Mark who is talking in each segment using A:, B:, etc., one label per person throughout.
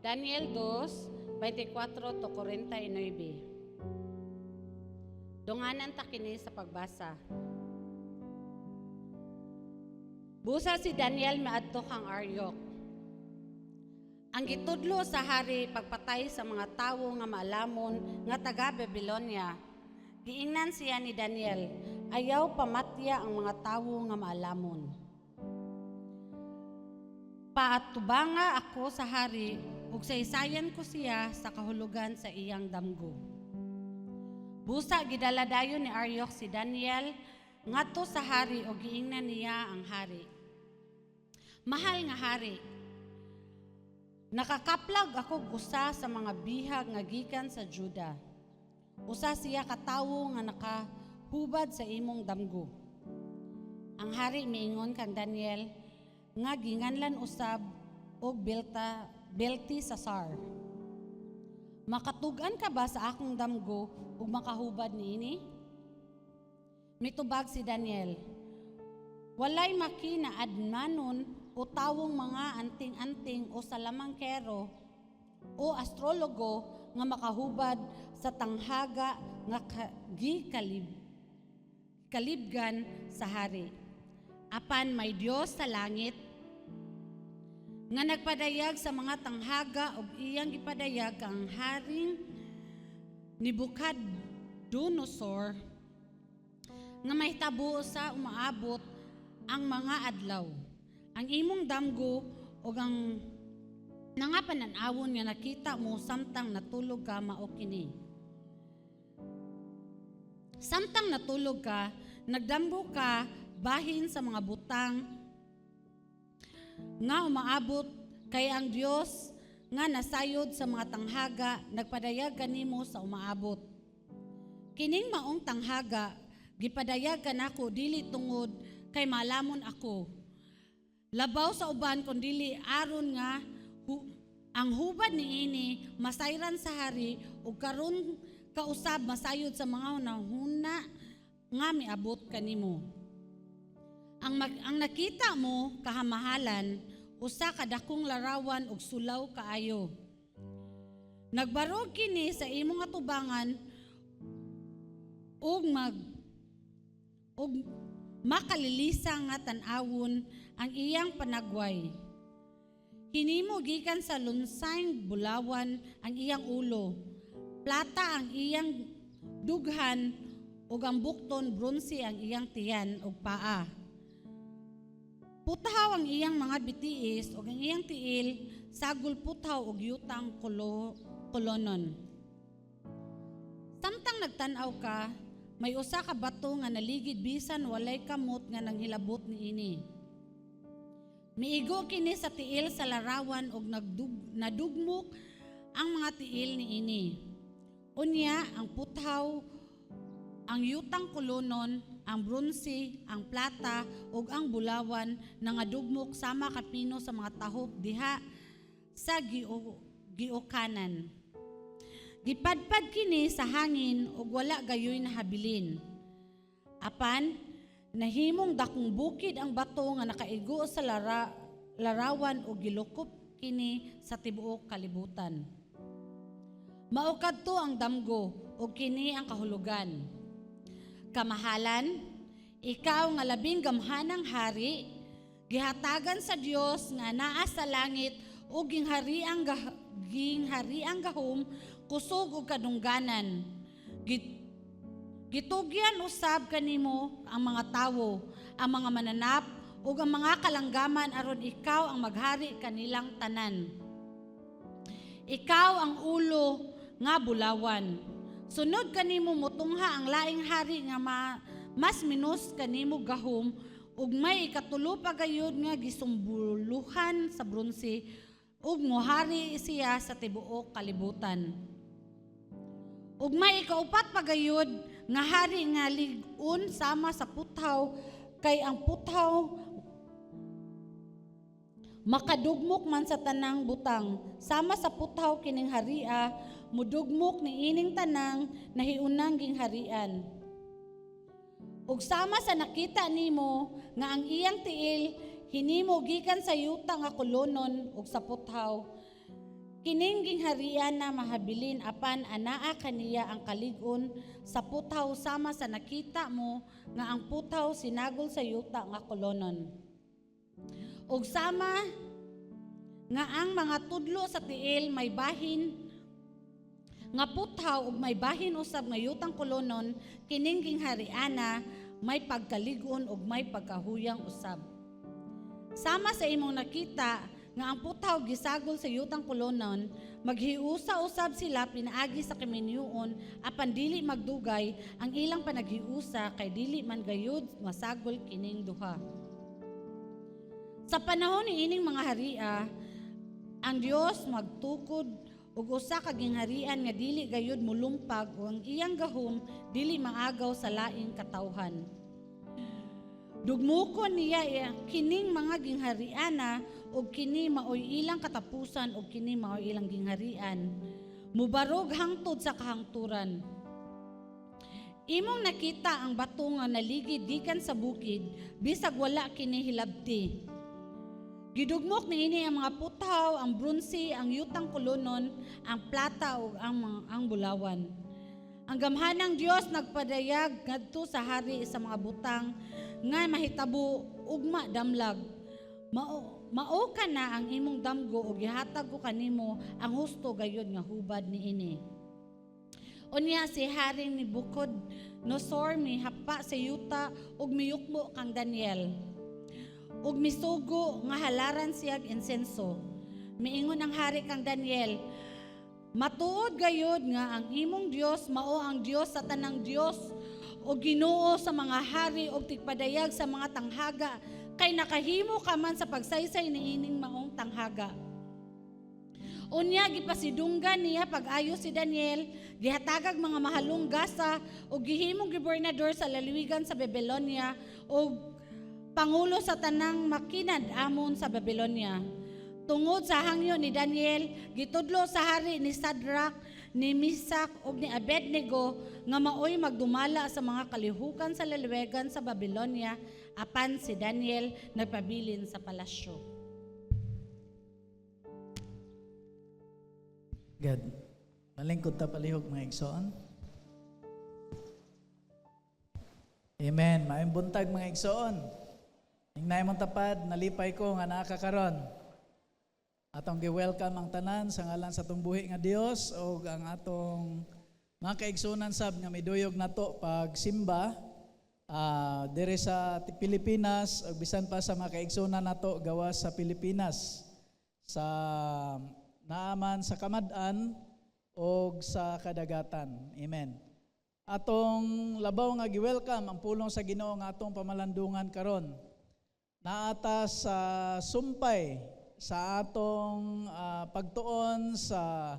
A: Daniel 2, 24 to 49. Dunganan ta kini sa pagbasa. Busa si Daniel maadto kang Aryok. Ang gitudlo sa hari pagpatay sa mga tawo nga maalamon nga taga Babylonia. Giingnan siya ni Daniel, ayaw pamatya ang mga tawo nga maalamon. Paatubanga ako sa hari ug saysayan ko siya sa kahulugan sa iyang damgo. Busa gidaladayon ni Aryok si Daniel ngadto sa hari ug giingnan niya ang hari. Mahal nga hari, nakakaplag ako usa sa mga bihag nga gikan sa Juda. Usa siya katawo nga nakahubad sa imong damgo. Ang hari miingon kang Daniel nga ginganlan usab og belti sa sar. Makatugan ka ba sa akong damgo ug makahubad niini? Mitubag si Daniel, walay makinaadmanon o tawong mga anting-anting o salamangkero o astrologo nga makahubad sa tanghaga nga kalibgan sa hari. Apan may Dios sa langit nga nagpadayag sa mga tanghaga ug iyang gipadayag ang haring Nebukadnezar nga mahitabo sa umaabot ang mga adlaw. Ang imong damgo o ang nangapanan-awon nga nakita mo samtang natulog ka mao kini. Samtang natulog ka, nagdamgo ka bahin sa mga butang nga umaabot kay ang Dios nga nasayod sa mga tanghaga nagpadayag kanimo sa umaabot. Kining maong tanghaga gipadayag kanako dili tungod kay malamon ako. Labaw sa uban kundili aron nga ang hubad niini masayran sa hari ug karon kausab masayod sa mga nahuna nga miabot kanimo. Ang nakita mo kahamahalan usa ka dakong larawan ug sulaw kaayo. Nagbarog kini sa imong atubangan ug makalilisa nga tan-awon ang iyang panagway. Hinimo gikan sa lunsayng bulawan ang iyang ulo, plata ang iyang dughan ug ang bukton bronze ang iyang tiyan ug paa. Putahaw ang iyang mga bitiis ug ang iyang tiil sagol putaw ug yutang kolonon. Samtang nagtan-aw ka, may usa ka bato nga naligid bisan walay kamot nga nanghilabot niini. Miigo kini sa tiil sa larawan ug nadugmok ang mga tiil niini. Unya ang puthaw, ang yutang kolonon, ang bronze, ang plata ug ang bulawan nangadugmok sama kapino sa mga tahop diha sa giukanan. Gipadpad kini sa hangin ug wala gayoy nahabilin. Apan nahimong dakong bukid ang bato nga nakaigo sa larawan ug gilukop kini sa tibuok kalibutan. Mao kadto ang damgo ug kini ang kahulugan. Kamahalan, ikaw nga labing gamhanang hari, gihatagan sa Dios nga naa sa langit ug ginghariang gahom kusog ug kadungganan. Gitugyan usab kanimo ang mga tawo, ang mga mananap ug ang mga kalanggaman aron ikaw ang maghari kanilang tanan. Ikaw ang ulo nga bulawan. Sunod kanimo motungha ang laing hari nga mas minus kanimo gahom ug may ikatulo pa gayud nga gisumbuluhan sa bronze ug mohari siya sa tibuok kalibutan. Ug may ikaupat pa gayud nga hari nga lig-on sama sa puthaw kay ang puthaw makadugmok man sa tanang butang sama sa puthaw kining haria mudugmok ni ining tanang nahiunang gingharian. Ug sama sa nakita nimo nga ang iyang tiil hinimo gikan sa yuta nga kolonon ug sa puthaw Kining gingharian na mahabilin apan anaa kaniya ang kalig-on sa putaw sama sa nakita mo nga ang putaw sinagol sa yuta nga kolonon. Ug sama nga ang mga tudlo sa tiil may bahin nga putaw ug may bahin usab nga yutang kolonon, kining ginghariana may pagkalig-on ug may pagkahuyang usab. Sama sa imong nakita nga ang putaw gisagol sa yutang kolonon, maghiusa usab sila pinaagi sa kaminyuon apan dili magdugay ang ilang panaghiusa kay dili man gayud masagol kining duha. Sa panahon ni ining mga haria, ang Dios magtukod ug usa ka gingharian nga dili gayud mulungpag o ang iyang gahom dili maagaw sa laing katawhan. Dugmukon niya kining mga ginghariana ug kini maoy ilang katapusan ug kini maoy ilang gingharian. Mubarog hangtod sa kahangturan. Imong nakita ang bato nga naligid gikan sa bukid bisag wala kini hilabti. Gidugmok niini ang mga putaw, ang bronze, ang yutang kolonon, ang plata ug ang bulawan. Ang gamhanang Dios nagpadayag ngadto sa hari sa mga butang nga mahitabo ugma damlag. Mao ka na ang imong damgo ug gihatag ko kanimo ang husto gayud nga hubad niini. Unya si Haring Nabucodonosor mihapa sa yuta ug miyukmo kang Daniel. Ug misugo nga halaran siya insenso. Miingon ang hari kang Daniel, matuod gayud nga ang imong Dios mao ang Dios sa tanang Dios o Ginoo sa mga hari o tigpadayag sa mga tanghaga kay nakahimo ka man sa pagsaysay niining maong tanghaga. Unya gipasidunggan niya pag-ayo si Daniel, gihatagag mga mahalong gasa o gihimong gobernador sa laliwigan sa Babylonia o pangulo sa tanang makinad amon sa Babylonia. Tungod sa hangyo ni Daniel, gitudlo sa hari ni Sadrach, ni Mesach ug ni Abednego nga maoy magdumala sa mga kalihukan sa laliwegan sa Babylonia apan si Daniel nagpabilin sa palasyo.
B: God, malingkod ta palihog mga igsoon. Amen. Maayong buntag mga igsoon. Hingnay mong tapad, nalipay ko nga nakakaron. Atong gi-welcome ang tanan sa ngalan sa atong buhi nga Dios o ang atong mga kaigsunan sab nga miduyog nato pag simba dire sa Pilipinas ug bisan pa sa mga kaigsunan nato gawas sa Pilipinas sa naaman sa kamad-an o sa kadagatan. Amen. Atong labaw nga gi-welcome ang pulong sa Ginoo nga atong pamalandungan karon. Naata sa sumpay sa atong pagtuon sa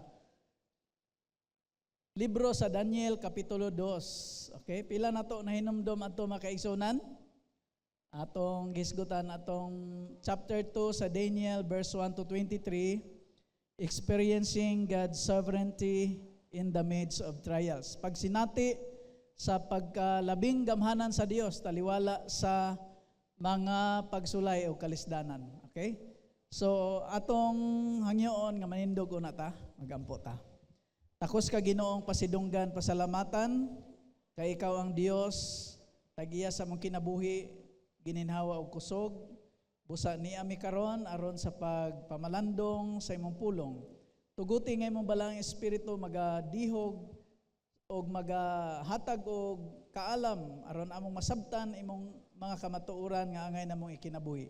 B: libro sa Daniel Kapitulo 2. Okay, pila na to nahinumdom ato mga kaigsunan? Atong gisgutan atong chapter 2 sa Daniel verse 1 to 23, experiencing God's sovereignty in the midst of trials. Pagsinati sa pagkalabing gamhanan sa Dios taliwala sa mga pagsulay o kalisdanan. Okay? So, atong hangyoon nga manindog una ta, magampo ta. Takos ka Ginoong pasidunggan, pasalamatan, kay ikaw ang Dios, tagiya sa mong kinabuhi, gininhawa o kusog, busa ni ami karon aron sa pagpamalandong sa imong pulong. Tuguti nga imong balang espiritu magadihog o magahatag o kaalam aron among masabtan imong mga kamatuoran nga angay namong ikinabuhi.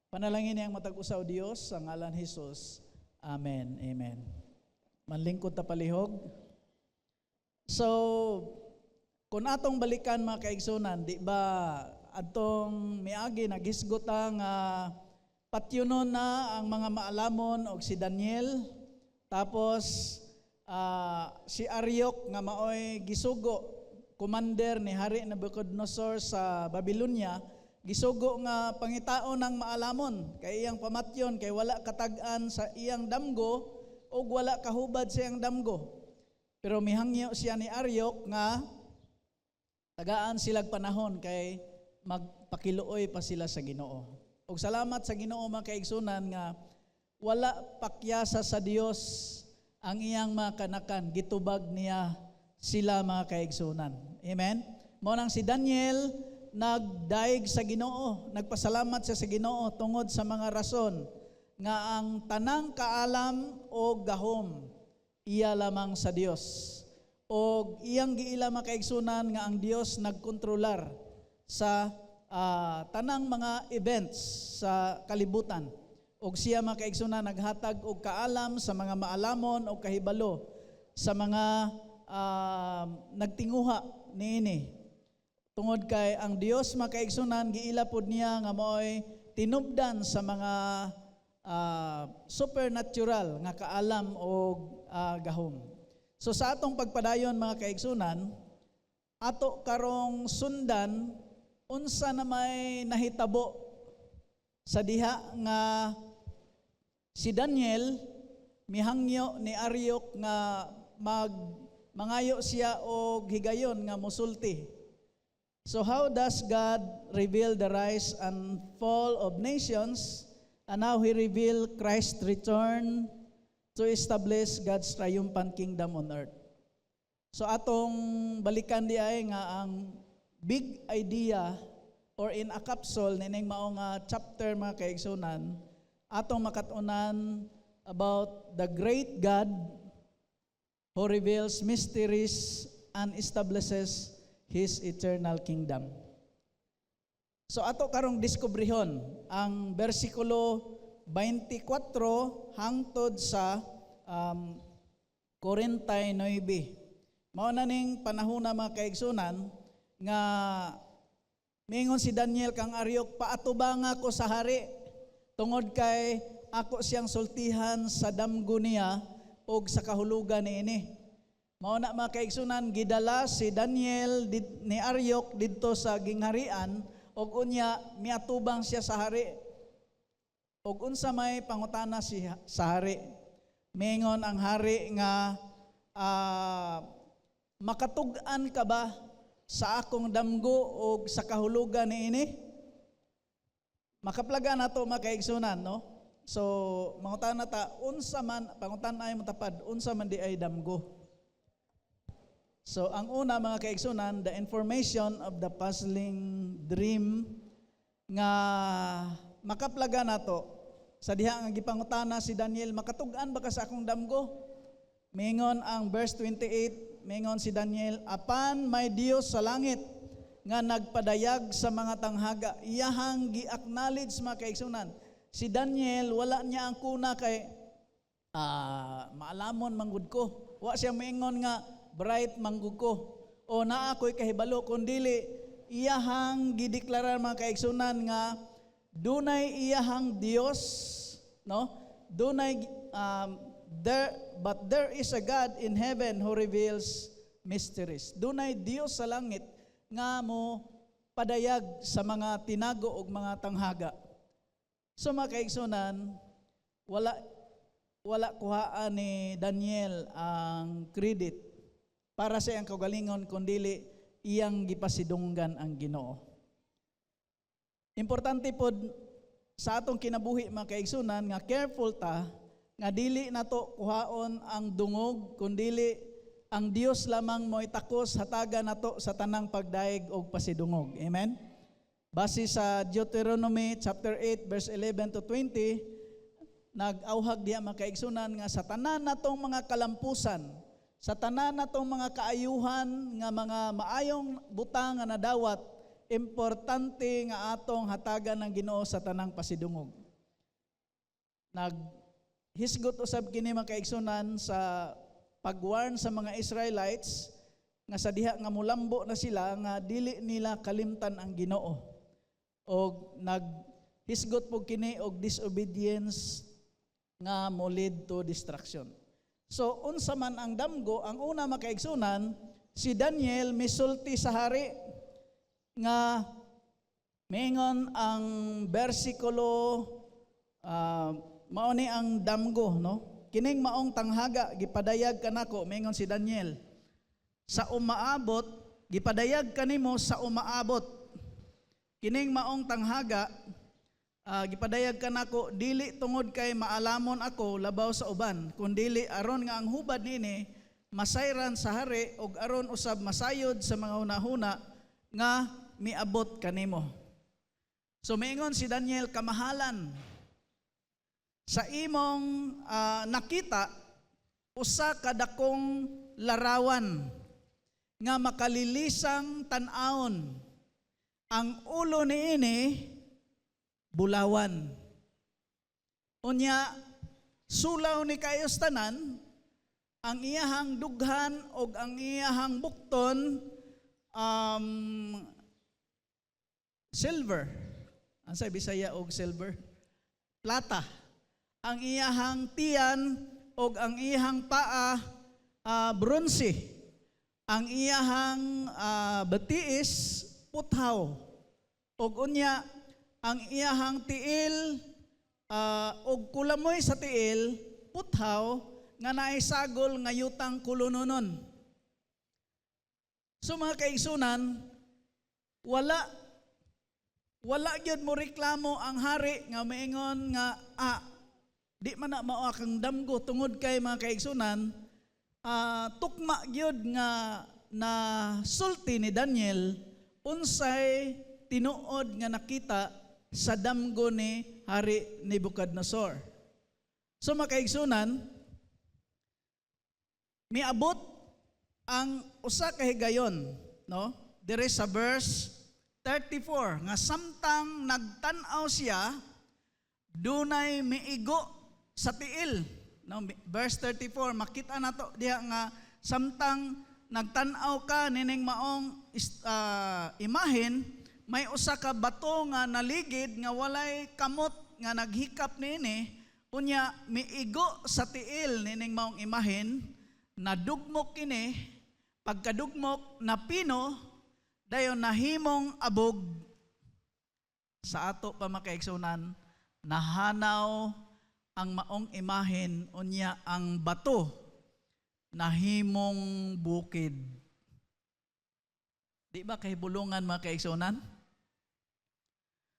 B: Panalangin niyang matag-usaw Dios sa ngalan Jesus. Amen. Amen. Manlingkod ta palihog. So, kung atong balikan mga kaigsunan, di ba atong miagi nagisgot nga patyunon na ang mga maalamon og si Daniel, tapos si Arioch nga maoy gisugo commander ni Hari Nabucodonosor sa Babylonia, gisugo nga pangitaon ng maalamon kay iyang pamatyon kay wala katag-an sa iyang damgo o wala kahubad sa iyang damgo. Pero mihangyo siya ni Arioch nga tagaan silag panahon kay magpakiluoy pa sila sa Ginoo. Og salamat sa Ginoo mga kaigsunan nga wala pakyasa sa Dios ang iyang mga kanakan, gitubag niya sila mga kaigsunan. Amen? Mao nang si Daniel nagdaig sa Ginoo, nagpasalamat siya sa Ginoo tungod sa mga rason nga ang tanang kaalam o gahom iya lamang sa Dios. O iyang giila mga kaigsunan nga ang Dios nagkontrolar sa tanang mga events sa kalibutan. Og siya mga kaigsunan naghatag og kaalam sa mga maalamon o kahibalo sa mga nagtinguha niini. Tungod kay ang Dios mga kaigsunan giila pod niya nga maoy tinubdan sa mga supernatural nga kaalam o gahom. So sa atong pagpadayon mga kaigsunan, ato karong sundan unsa na may nahitabo sa diha nga si Daniel mihangyo ni Aryok nga mangayo siya og higayon nga mosulti. So how does God reveal the rise and fall of nations, and how He reveal Christ's return to establish God's triumphant kingdom on earth? So atong balikan di ay nga ang big idea or in a capsule nining mao nga chapter mga kaigsunan, atong makatunan about the great God who reveals mysteries and establishes His eternal kingdom. So ato karong diskubrihon ang bersikulo 24 hangtod sa 49. Mao na ning panahon na mga kaigsunan nga mingon si Daniel kang Aryok, paatubang ako sa hari tungod kay ako siyang sultihan sa damgo niya og sa kahulugan niini. Mao na mga kaigsunan, gidala si Daniel ni Aryok didto sa gingharian og unya miatubang siya sa hari. Og unsa may pangutana siya sa hari? Mingon ang hari nga makatug-an ka ba sa akong damgo o sa kahulugan niini? Makaplaga na to mga kaigsunan, no? So mangutana ta unsa man pangutan-ay mo tapad, unsa man di ay damgo. So ang una mga kaigsunan, the information of the puzzling dream nga makaplaga na to sa diha nga gipangutana si Daniel, makatug-an ba ka sa akong damgo? Mingon ang verse 28, mingon si Daniel, apan may Dios sa langit nga nagpadayag sa mga tanghaga, iyahang gi-acknowledge mga kaigsunan. Si Daniel wala niya ang kuna kay maalamon manggud ko. Wa siya mingon nga bright manggud ko o naa ko'y kahibalo, kundili iyahang gideklarar mga kaigsunan nga dunay iyahang Dios, no? Dunay but there is a God in heaven who reveals mysteries. Dunay Dios sa langit nga mo padayag sa mga tinago og mga tanghaga. So mga kaigsunan, wala kuhaan ni Daniel ang credit para sa iyang kaugalingon kundili iyang gipasidunggan ang Ginoo. Importante pod sa atong kinabuhi mga kaigsunan nga careful ta nga dili nato kuhaon ang dungog kundili ang Dios lamang mo'y takos hatagan nato sa tanang pagdaig og pasidungog. Amen. Base sa Deuteronomy chapter 8 verse 11 to 20, nag-auhag diha mga kaigsunan nga sa tanan natong mga kalampusan, sa tanan natong mga kaayuhan nga mga maayong butang nga nadawat, importante nga atong hatagan ng Ginoo sa tanang pasidungog. Hisgot usab kini mga kaigsunan sa pagwarn sa mga Israelites nga sa diha nga mulambo na sila nga dili nila kalimtan ang Ginoo. Og naghisgot po kini og disobedience nga mo lead to destruction. So unsa man ang damgo, ang una mga kaigsunan, si Daniel misulti sa hari nga mingon ang bersikulo mao ni ang damgo, no? Kining maong tanghaga gipadayag kanako, mingon si Daniel, sa umaabot gipadayag kanimo sa umaabot. Kining maong tanghaga gipadayag ka nako dili tungod kay maalamon ako labaw sa uban, kundili aron nga ang hubad nini masayran sa hari ug aron usab masayod sa mga hunahuna nga miabot kanimo. So miingon si Daniel, kamahalan sa imong nakita usa ka dakong larawan nga makalilisang tan-awon. Ang ulo niini bulawan. Unya sulaw ni kayos tanan, ang iyahang dughan o ang iyahang bukton silver. Ang sa Bisaya og silver? Plata. Ang iyahang tiyan o ang iyahang paa bronze. Ang iyahang batiis puthaw. Og unya ang iyahang tiil og kulamoy sa tiil puthaw nga naisagol nga yutang kulunonon. So mga kaigsunan, wala gyud mo reklamo ang hari nga maingon nga di man na mao kang damgo tungod kay mga kaigsunan, tukma gyud nga na sulti ni Daniel unsay tinuod nga nakita sa damgo ni Hari Nebuchadnezzar. So makaigsunan, miabot ang usa ka higayon, no? Dire sa verse 34 nga samtang nagtan-aw siya dunay miigo sa tiil. No, verse 34 makita nato diha nga samtang nagtan-aw ka nining maong imahen, may usa ka bato nga naligid nga walay kamot nga naghikap niini, unya miigo sa tiil nining maong imahen, nadugmok kini, pagkadugmok napino, dayon nahimong abog. Sa ato pa makaigsunan, nahanaw ang maong imahen, unya ang bato nahimong bukid. Di ba kay bulungan mga kaigsunan?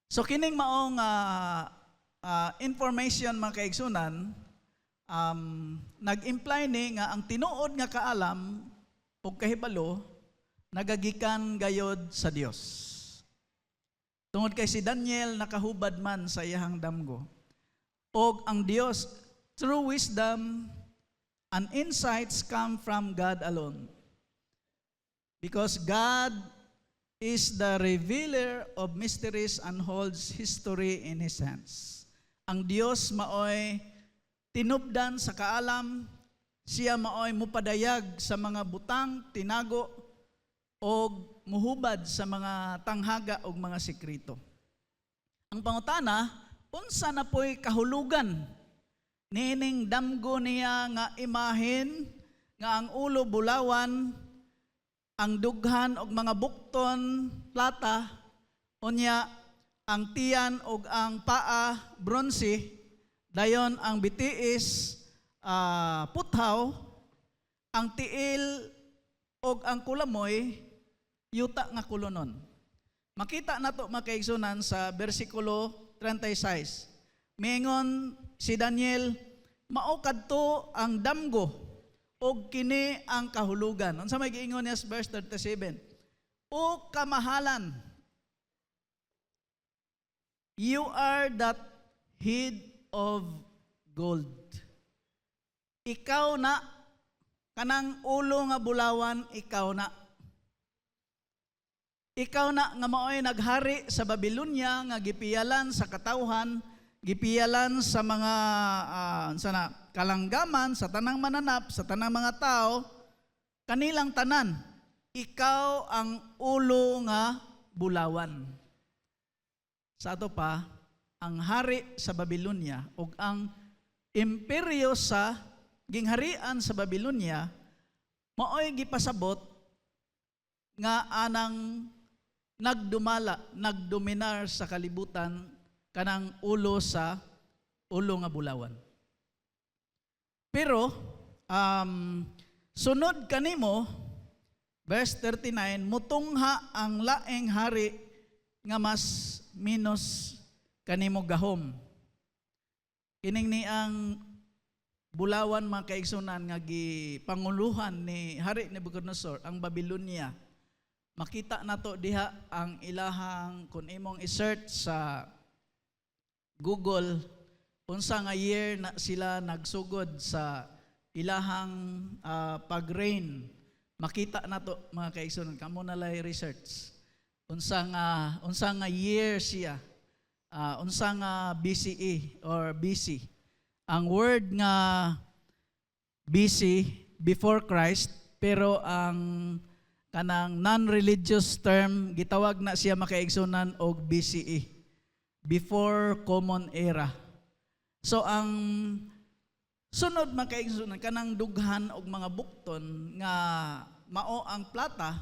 B: So kining maong information mga kaigsunan, nag-imply ni nga ang tinuod nga kaalam o kahibalo nagagikan gayod sa Dios. Tungod kay si Daniel nakahubad man sa iyahang damgo. Og ang Dios, through wisdom and insights come from God alone. Because God is the revealer of mysteries and holds history in His hands. Ang Dios maoy tinubdan sa kaalam, siya maoy mupadayag sa mga butang, tinago, o muhubad sa mga tanghaga o mga sekreto. Ang pangutana, unsa na po'y kahulugan nining damgo niya nga imahen nga ang ulo bulawan, ang dughan og mga bukton plata, unya ang tiyan og ang paa bronze, dayon ang bitiis puthaw, ang tiil og ang kulamoy yuta nga kulunon. Makita nato makaigsunan sa bersikulo 36. Mingon si Daniel, mao kadto ang damgo og kini ang kahulugan. Unsa may giingon niya sa verse 37? O kamahalan, you are that head of gold. Ikaw na, kanang ulo nga bulawan, ikaw na. Ikaw na nga maoy naghari sa Babylonia nga gipiyalan sa katawhan, gipiyalan sa mga kalanggaman, sa tanang mananap, sa tanang mga tao, kanilang tanan, ikaw ang ulo nga bulawan. Sa ato pa, ang hari sa Babylonia ug ang imperyo sa gingharian sa Babylonia maoy gipasabot nga anang nagdominar sa kalibutan kanang ulo nga bulawan. Pero sunod kanimo verse 39, mutungha ang laeng hari nga mas minus kanimo gahom. Kining ni ang bulawan mga kaigsunan nga gipanguluhan ni Hari Nebuchadnezzar ang Babylonia. Makita nato diha ang ilahang kung imong i-search sa Google unsa nga year na sila nagsugod sa ilahang pag-reign. Makita nato mga kaigsunan, kamo na lay research. Unsa nga year siya. Unsa nga BCE or BC. Ang word nga BC, before Christ, pero ang kanang non-religious term gitawag na siya makaigsunan og BCE, before Common Era. So ang sunod makaigsunan kanang dughan og mga bukton nga mao ang plata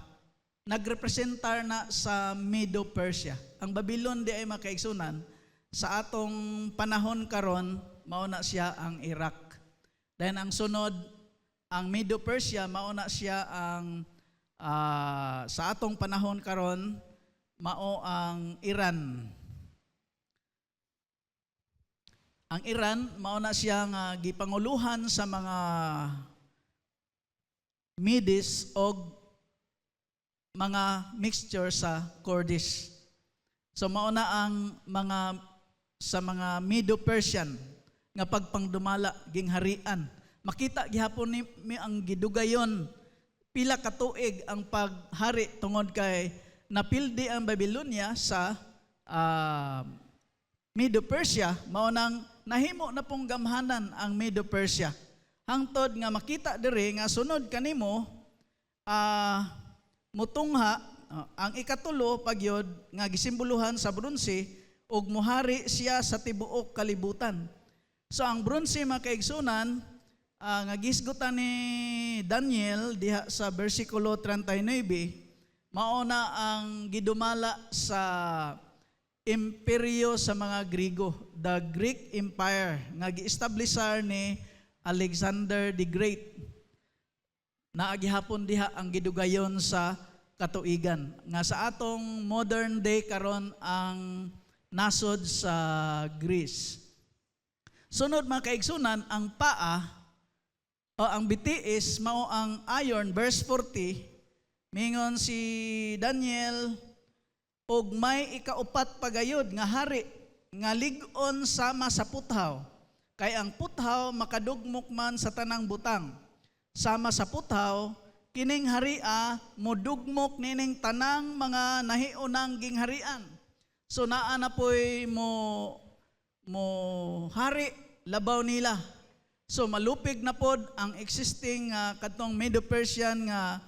B: nagrepresentar na sa Medo-Persia. Ang Babylon di ay makaigsunan sa atong panahon karon mao na siya ang Iraq. Then ang sunod ang Medo-Persia mao na siya ang sa atong panahon karon mao ang Iran. Ang Iran mao na siya nga gipanguluhan sa mga Medes o mga mixture sa Kurdish. So mao na ang sa mga Medo-Persian nga pagpangdumala ging harian. Makita gihapon ni ang gidugayon pila ka tuig ang paghari tungod kay napildi ang Babylonia sa Medo-Persia, mao nang nahimo na pong gamhanan ang Medo-Persia. Hangtod nga makita diri nga sunod kanimo mutungha ang ikatulo pagyod nga gisimboluhan sa bronze ug mohari siya sa tibuok kalibutan. So ang bronze makaigsunan nga gisgutan ni Daniel diha sa bersikulo 39 mao na ang gidumala sa imperyo sa mga Grigo, the Greek Empire nga gi-establishar ni Alexander the Great. Naagihapon diha ang gidugayon sa katuigan nga sa atong modern day karon ang nasod sa Greece. Sunod mga kaigsunan, ang paa o ang bitiis mao ang iron. Verse 40 mingon si Daniel, og may ikaupat pagayod nga hari nga lig-on sama sa puthaw, kay ang puthaw makadugmok man sa tanang butang. Sama sa puthaw kining haria modugmok nining tanang mga nahiunang gingharian. So naa na poy mo hari labaw nila. So malupig na pod ang existing katong Medo-Persian nga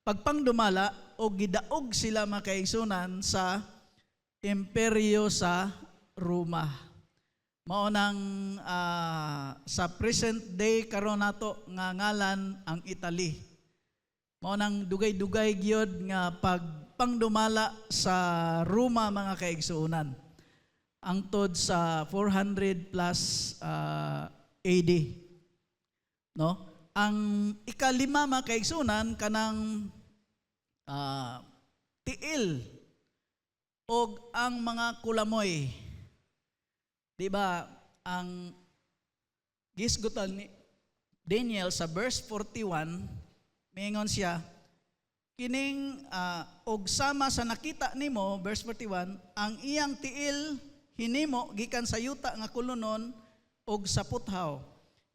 B: pagpangdumala o gidaog sila makaigsunan sa imperyo sa Roma. Mao nang sa present day karon nato nga ngalan ang Italy. Mao nang dugay-dugay gyud nga pagpangdumala sa Roma mga kaigsuonan. Angtod sa 400 plus AD. No? Ang ikalima mga kaigsunan kanang tiil og ang mga kulamoy. Di ba ang gisgutan ni Daniel sa verse 41 mingon siya kining og sama sa nakita nimo verse 41 ang iyang tiil hinimo gikan sa yuta nga kulunon og sa puthaw.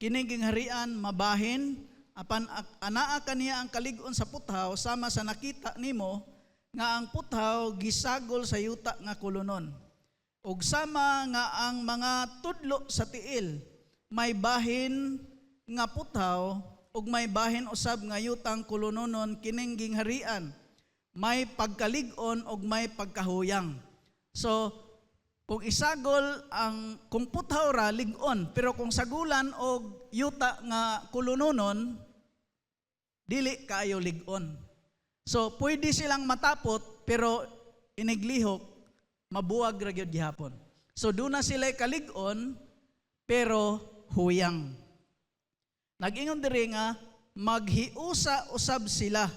B: Kining gingharian mabahin apan anaa kaniya ang kalig-on sa puthaw sama sa nakita nimo nga ang puthaw gisagol sa yuta nga kulunon. Ug sama nga ang mga tudlo sa tiil may bahin nga puthaw ug may bahin usab nga yutang kulunonon kining gingharian. May pagkalig-on ug may pagkahuyang. So kung isagol kung puthaw ra lig-on, pero kung sagulan og yuta nga kulunonon dili kaayo lig-on. So pwede silang matapot pero iniglihok mabuwag ra gyud gihapon. So do na sila kalig-on pero huyang. Nag-ingon diri nga maghiusa usab sila.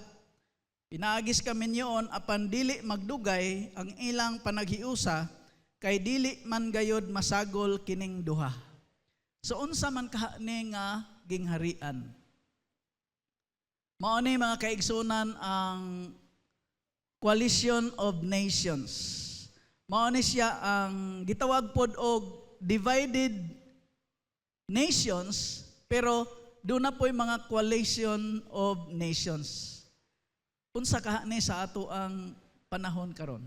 B: Pinaagis kami niyon apan dili magdugay ang ilang panaghiusa kay dili man gayod masagol kining duha. So unsa man kahani nga gingharian? Mao ni mga kaigsunan ang Coalition of Nations. Mao ni siya ang gitawag pod og divided nations, pero doon na po'y mga coalition of nations. Unsa kahani sa ato ang panahon karon?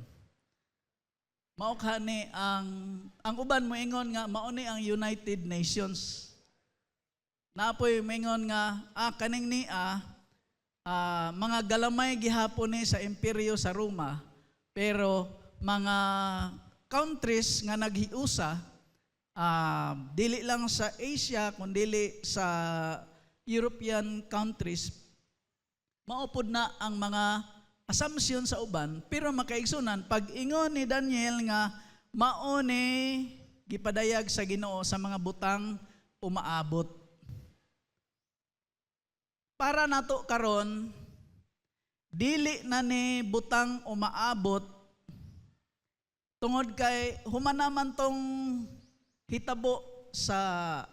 B: Mao kahani ang uban moingon nga mao ni ang United Nations. Napoy moingon nga kaning ni mga galamay gihapon ni sa imperyo sa Roma, pero mga countries nga naghiusa, dili lang sa Asia kundi sa European countries, maupod na ang mga assumption sa uban, pero makaigsunan pag ingon ni Daniel nga mao ni gipadayag sa Ginoo sa mga butang umaabot. Para nato karon dili na ni butang umaabot tungod kay humanaman tong hitabo sa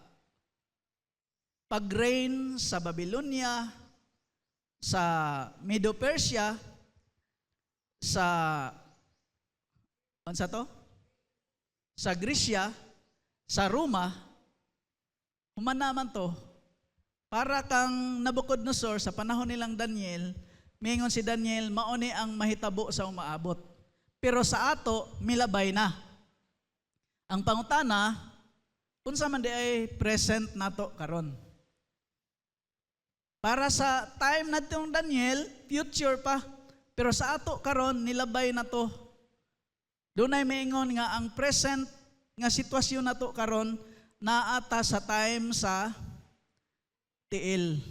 B: pag-reign sa Babylonia, sa Medo-Persia, sa ansa to? Sa Grisya, sa Roma, humanaman to. Para kang Nabucodonosor sa panahon nilang Daniel, mingon si Daniel, mao ni ang mahitabo sa umaabot. Pero sa ato, milabay na. Ang pangutana, unsa man di ay present nato karon. Para sa time natong Daniel, future pa. Pero sa ato karon nilabay na to. Dunay maingon nga ang present nga sitwasyon nato karon naata sa time sa tiil.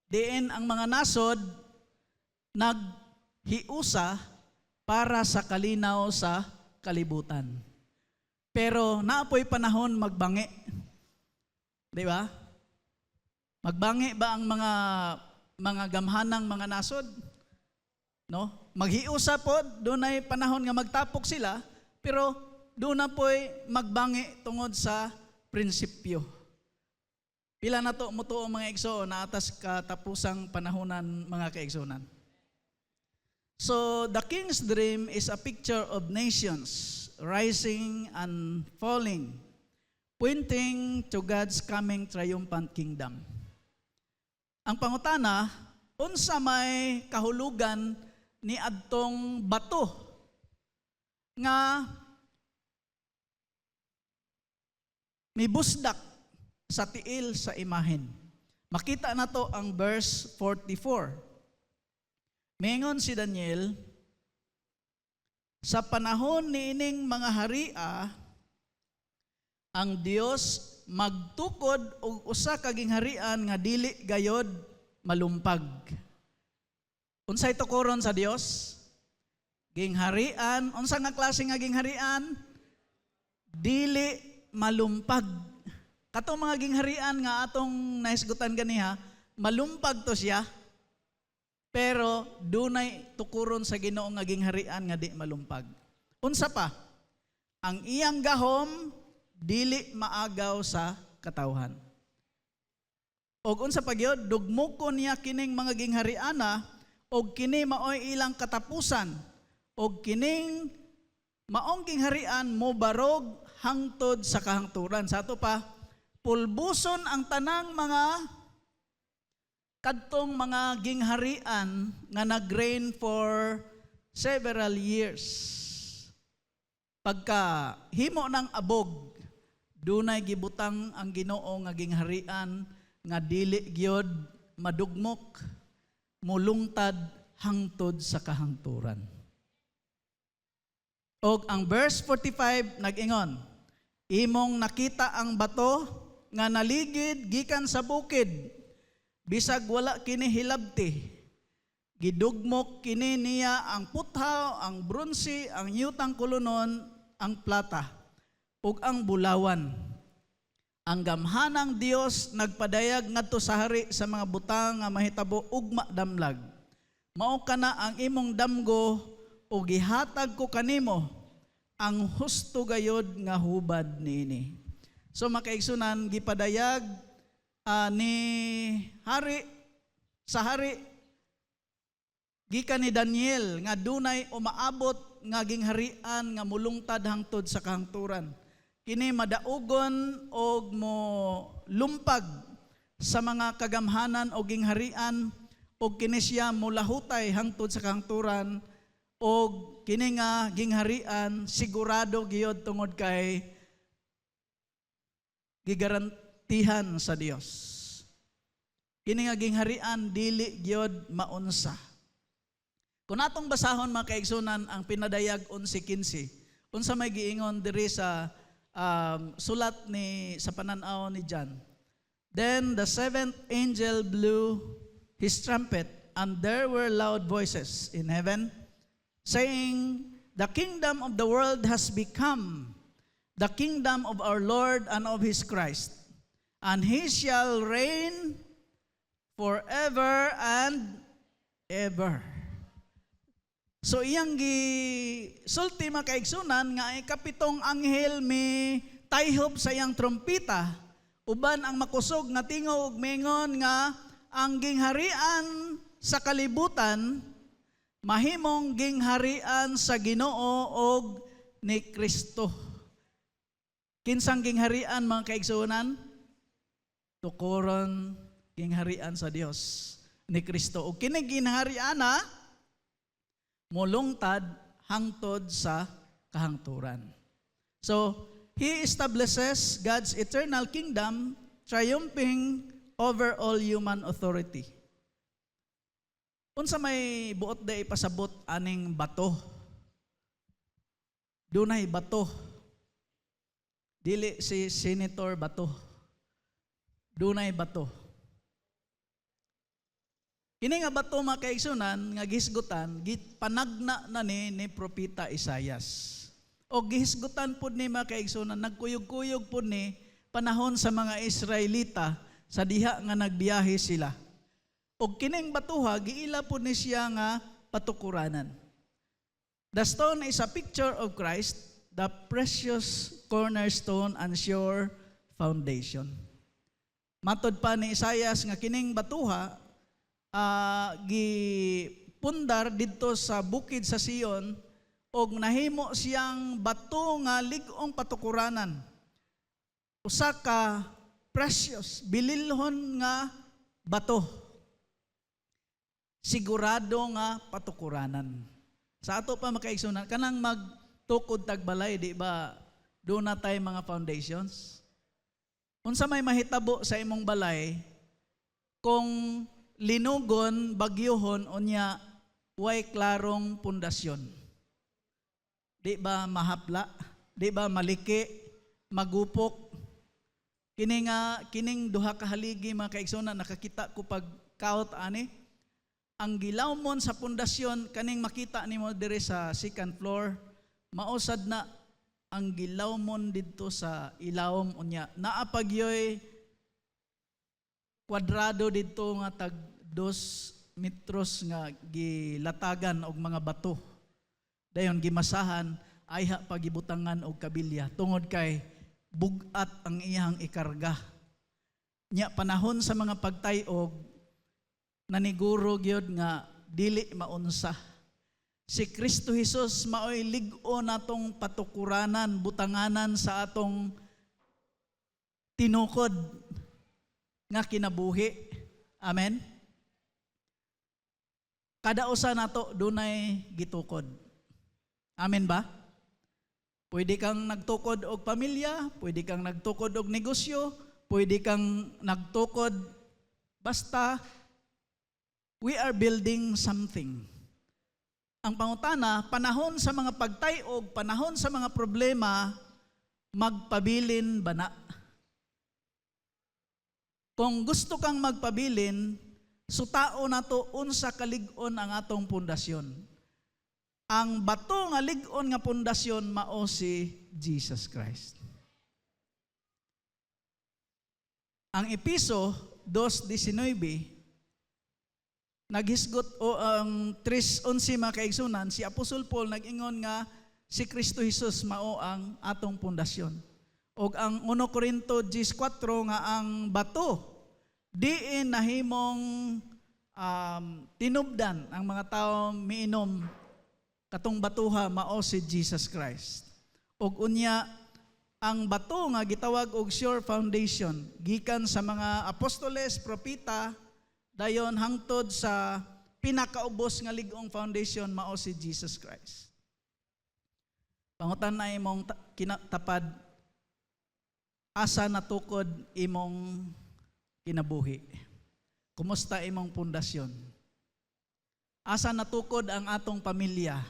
B: Diin ang mga nasod naghiusa para sa kalinaw sa kalibutan. Pero naapoy panahon magbangi. Di ba? Magbangi ba ang mga gamhanang mga nasod? No? Maghiusa po, doon ay panahon nga magtapok sila, pero doon na po'y magbangi tungod sa prinsipyo. Pila na to muto ang mga igsoon na atas katapusang panahonan mga kaigsonan. So, the king's dream is a picture of nations rising and falling, pointing to God's coming triumphant kingdom. Ang pangutana, unsa may kahulugan ni adtong bato nga mibusdak sa tiil sa imahen. Makita na to ang verse 44. Mingon si Daniel, sa panahon ni ining mga haria, ang Dios magtukod og usa ka gingharian nga dili gayod malumpag. Unsay tukoron sa Dios? Gingharian, unsa nga klase nga gingharian? Dili malumpag. Katong mga gingharian nga atong nahisgutan ganiha, malumpag to siya. Pero dunay tukuron sa Ginoo nga gingharian nga di malumpag. Unsa pa? Ang iyang gahom dili maagaw sa katawhan. Og unsa pa gyud, dugmokon niya kining mga ginghariana og kini maoy ilang katapusan og kining maong gingharian mo barog hangtod sa kahangturan. Sa ato pa, pulbuson ang tanang mga kadtong mga gingharian nga nag-reign for several years. Pagka himo ng abog, dunay gibutang ang Ginoo nga gingharian nga dili gyud madugmok, mulungtad hangtod sa kahangturan. Og ang verse 45 nag-ingon, imong nakita ang bato nga naligid gikan sa bukid, bisag wala kini hilabti. Gidugmok kini niya ang puthaw, ang bronsi, ang yutang kulunon, ang plata, ug ang bulawan. Ang gamhanang Dios nagpadayag ngadto sa hari sa mga butang nga mahitabo ugma damlag. mao kana ang imong damgo o gihatag ko kanimo ang husto gayod nga hubad niini. So makaigsunan gipadayag ni hari sa hari gikan ni Daniel nga dunay umaabot nga gingharian nga mulungtad hangtod sa kahangturan. Kini madaugon og mo lumpag sa mga kagamhanan o gingharian og kini siya mulahutay hangtod sa kahangturan og kini nga gingharian sigurado gyud tungod kay gigarantihan sa Dios. Kini nga gingharian dili gyud maunsa. Kung atong basahon mga kaigsunan ang pinadayag 11:15, unsa may giingon diri sa sulat ni sa pananaw ni John. Then the seventh angel blew his trumpet, and there were loud voices in heaven, saying, "The kingdom of the world has become the kingdom of our Lord and of his Christ, and he shall reign forever and ever." So iyang gisulti makaigsunan nga ikapitong anghel mi tayhop sa iyang trompita, uban ang makusog nga tingog ug mingon nga ang gingharian sa kalibutan mahimong gingharian sa Ginoo og ni Kristo. Kinsang gingharian mga kaigsunan? Tukuron gingharian sa Dios ni Kristo. O kini gingharian mulungtad hangtod sa kahangturan. So, He establishes God's eternal kingdom, triumphing over all human authority. Unsa may buot day pasabot aning bato? Dunay bato. Dili si Senator Bato. Dunay bato. Kini nga bato mga kaigsunan nga gisgutan panagna na ni propeta Isaias. O gihisgutan pud ni mga kaigsunan nagkuyog-kuyog pud ni panahon sa mga Israelita sa diha nga nagbiyahe sila. O kining batuha giila pud ni siya nga patukuranan. The stone is a picture of Christ, the precious cornerstone and sure foundation. Matod pa ni Isaias nga kining batuha gipundar didto sa bukid sa Sion og nahimo siyang bato nga lig-ong patukuranan. Usa ka precious, bililhon nga bato. Sigurado nga patukuranan. Sa ato pa makaigsunan kanang magtukod tagbalay, di ba? Doon na tayo mga foundations. Unsa may mahitabo sa imong balay kung linugon, bagyohon, unya, way klarong pundasyon. Di ba mahapla? Di ba maliki? Magupok? Kining duha ka haligi mga kaigsunan, nakakita ko pag kaut ani. Ang gilawmon sa pundasyon, kaning makita nimo dire sa second floor, mausad na ang gilawmon didto sa ilawom unya. Naapagyoy kwadrado dito nga tag 2 metros nga gilatagan og mga bato. Dayon gimasahan ayha pagibutangan og kabilya tungod kay bugat ang iyang ikarga. Nya panahon sa mga pagtayog naniguro gyud nga dili maunsa. Si Kristo Jesus maoy lig-o natong patukuranan, butanganan sa atong tinukod nga kinabuhi. Amen? Kada usa nato dunay gitukod. Amen ba? Pwede kang nagtukod og pamilya, pwede kang nagtukod og negosyo, pwede kang nagtukod basta we are building something. Ang pangutana, panahon sa mga pagtayog, panahon sa mga problema, magpabilin ba na? Kung gusto kang magpabilin, sutao na to unsa kalig-on ang atong pundasyon. Ang bato nga lig-on nga pundasyon mao si Jesus Christ. Ang Episo 2:19 naghisgot o ang 3:11 mga kaigsunan, si Apostol Paul nag-ingon nga si Kristo Jesus mao ang atong pundasyon. Og ang 1 Corinto 10:4 nga ang bato diin nahimong tinubdan ang mga tao miinom katong batuha mao si Jesus Christ. Og unya ang bato nga gitawag og sure foundation gikan sa mga apostoles, propeta, dayon hangtod sa pinakaubos nga lig-ong foundation mao si Jesus Christ. Pangutan na imong kinatapad, asa natukod imong kinabuhi? Kumusta imong pundasyon? Asa natukod ang atong pamilya?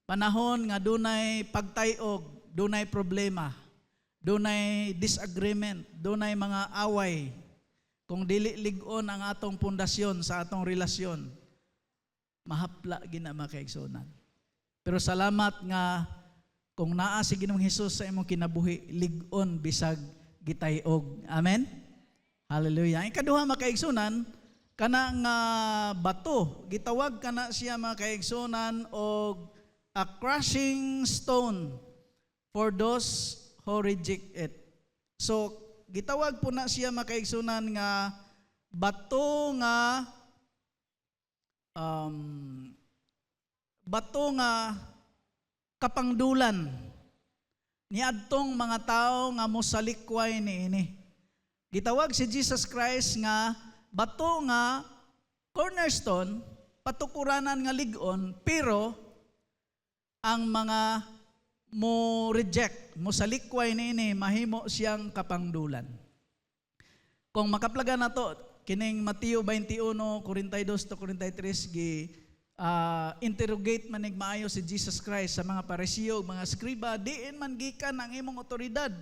B: Panahon nga dunay pagtayog, dunay problema, dunay disagreement, dunay mga away. Kung dili lig-on ang atong pundasyon sa atong relasyon, mahapla gina mga kaigsunan. Pero salamat nga kung naa si Ginoong Hesus sa imong kinabuhi, lig-on bisag gitayog. Amen? Hallelujah. Ang ikaduha mga kaigsunan, kana nga bato, gitawag kana siya mga kaigsunan og a crushing stone for those who reject it. So, gitawag po na siya mga kaigsunan nga bato nga kapangdulan niadtong mga tao nga mosalikway niini. Gitawag si Jesus Christ nga bato nga cornerstone, patukuranan nga lig-on, pero ang mga mo reject, mo salikway niini, mahimo siyang kapangdulan. Kung makaplaga na to, kining Mateo 21:42-43 gi interrogate manig maayo si Jesus Christ sa mga Parisiyo, mga skriba, diin man gikan ang imong otoridad.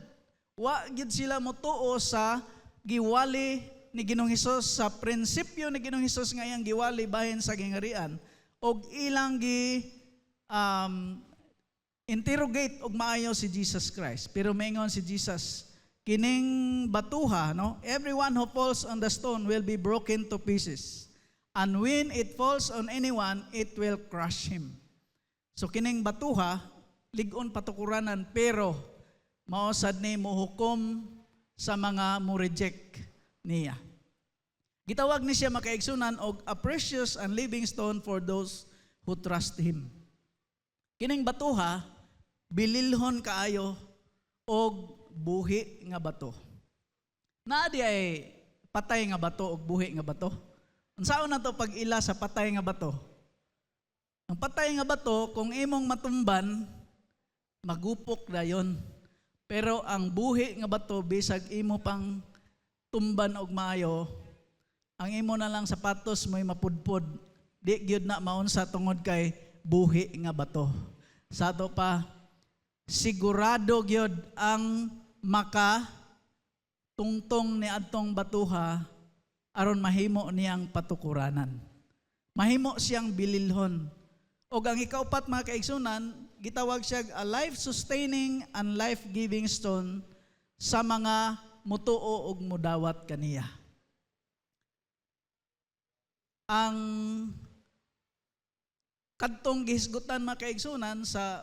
B: Wa gid sila motuo sa giwali ni Ginoong Hesus, sa prinsipyo ni Ginoong Hesus nga iyang giwali bahin sa gingarian, og ilang interrogate og maayo si Jesus Christ. Pero maingon si Jesus, kining batuha, no? Everyone who falls on the stone will be broken to pieces. And when it falls on anyone, it will crush him. So kining batuha, lig-on patukuranan, pero mausad ni mohukom sa mga mo-reject niya. Gitawag ni siya makaigsunan og a precious and living stone for those who trust Him. Kining batuha, bililhon kaayo og buhi nga bato. Naadi ay patay nga bato og buhi nga bato. Unsaon na to pag ila sa patay nga bato? Ang patay nga bato, kung imong matumban, magupok dayon. Pero ang buhi nga bato, bisag imo pang tumban og maayo, ang imo na lang sapatos mo'y mapudpod. Di gyud na maunsa tungod kay buhi nga bato. Sa ato pa, sigurado gyud ang maka tungtong ni adtong batuha aron mahimo niyang patukuranan. Mahimo siyang bililhon. O ang ikaupat mga kaigsunan, gitawag siya a life-sustaining and life-giving stone sa mga mutuo og mudawat kaniya. Ang kadtong gihisgutan mga kaigsunan sa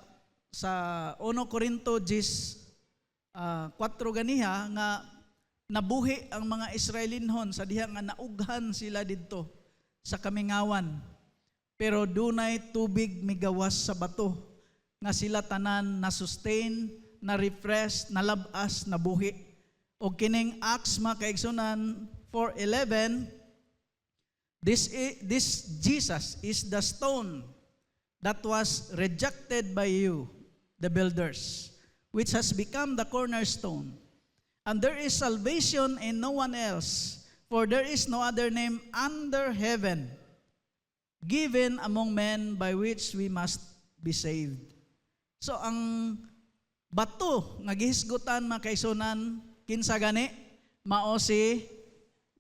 B: 1 Corinto 10:4 ganiha nga nabuhi ang mga Israelinhon sa diha nga naughan sila didto sa kamingawan. Pero dunay tubig migawas sa bato nga sila tanan na sustain, na refresh, na labas, na buhi. O kining Acts mga kaigsunan 4:11, this Jesus is the stone that was rejected by you, the builders, which has become the cornerstone. And there is salvation in no one else, for there is no other name under heaven given among men by which we must be saved. So ang bato nga gihisgutan mga kaigsunan, kinsa gani? Mao si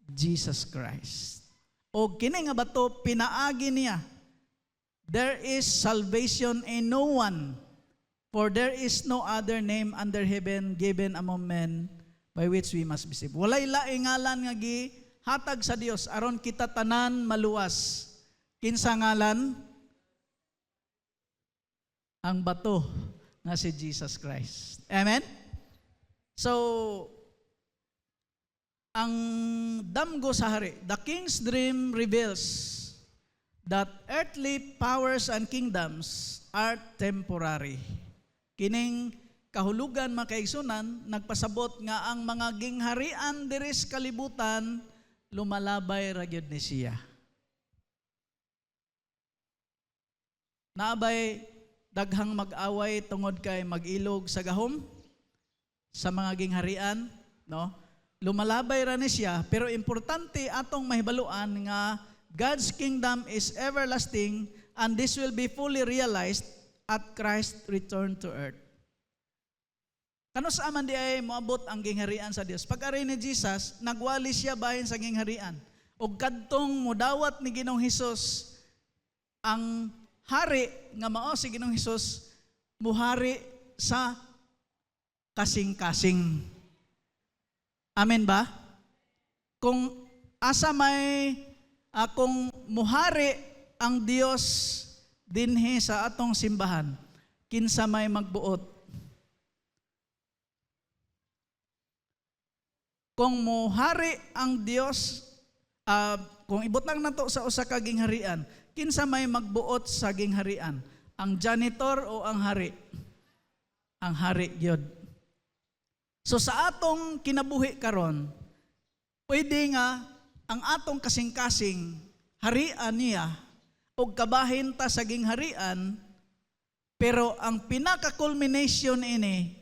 B: Jesus Christ. O kini nga bato pinaagi niya. There is salvation in no one, for there is no other name under heaven given among men by which we must be saved. Walay laing ngalan nga gihatag sa Dios aron kita tanan maluwas. Kinsa ngalan? Ang bato nga si Jesus Christ. Amen? So, ang damgo sa hari, the king's dream reveals that earthly powers and kingdoms are temporary. Kining kahulugan makaigsunan, nagpasabot nga ang mga gingharian diris kalibutan, lumalabay ra gyud ni siya. Naabay daghang mag-away tungod kay mag-ilog sa gahom sa mga gingharian, no? Lumalabay ra ni siya, pero importante atong mahibaluan nga God's kingdom is everlasting and this will be fully realized at Christ's return to earth. Kano sa man di ay moabot ang gingharian sa Dios? Pag-ari ni Jesus, nagwali siya bahin sa gingharian. Og kadtong modawat ni Ginoong Hesus ang hari nga mao si Ginoong Hesus muhari sa kasing-kasing. Amen ba? Kung asa may kung muhari ang Dios dinhi sa atong simbahan, kinsa may magbuot? Kung muhari ang Dios, kung ibutang nato sa usa ka gingharian, kinsa may magbuot sa gingharian? Ang janitor o ang hari? Ang hari gyud. So sa atong kinabuhi karon, pwede nga ang atong kasing-kasing harian niya o kabahin ta sa gingharian, pero ang pinaka-culmination ini